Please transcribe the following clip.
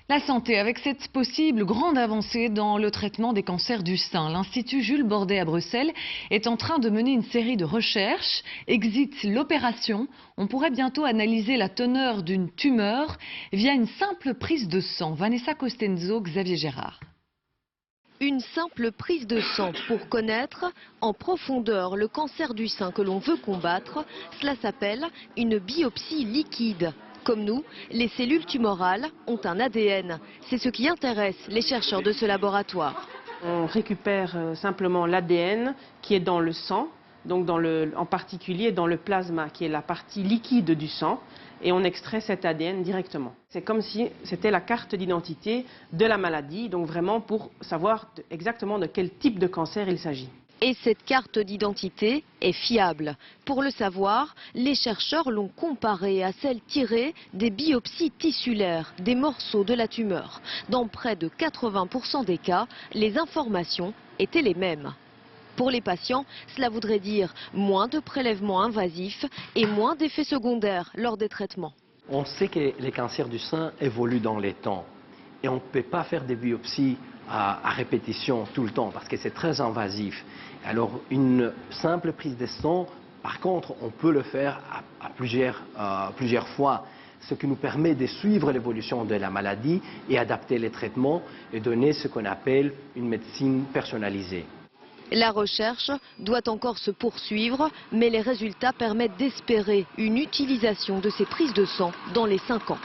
La santé, avec cette possible grande avancée dans le traitement des cancers du sein. L'Institut Jules Bordet à Bruxelles est en train de mener une série de recherches. Exit l'opération. On pourrait bientôt analyser la teneur d'une tumeur via une simple prise de sang. Vanessa Costenzo, Xavier Gérard. Une simple prise de sang pour connaître en profondeur le cancer du sein que l'on veut combattre. Cela s'appelle une biopsie liquide. Comme nous, les cellules tumorales ont un ADN. C'est ce qui intéresse les chercheurs de ce laboratoire. On récupère simplement l'ADN qui est dans le sang, donc en particulier dans le plasma, qui est la partie liquide du sang, et on extrait cet ADN directement. C'est comme si c'était la carte d'identité de la maladie, donc vraiment pour savoir exactement de quel type de cancer il s'agit. Et cette carte d'identité est fiable. Pour le savoir, les chercheurs l'ont comparée à celle tirée des biopsies tissulaires, des morceaux de la tumeur. Dans près de 80% des cas, les informations étaient les mêmes. Pour les patients, cela voudrait dire moins de prélèvements invasifs et moins d'effets secondaires lors des traitements. On sait que les cancers du sein évoluent dans les temps et on ne peut pas faire des biopsies à répétition tout le temps parce que c'est très invasif. Alors une simple prise de sang, par contre, on peut le faire à plusieurs fois, ce qui nous permet de suivre l'évolution de la maladie et adapter les traitements et donner ce qu'on appelle une médecine personnalisée. La recherche doit encore se poursuivre, mais les résultats permettent d'espérer une utilisation de ces prises de sang dans les 5 ans.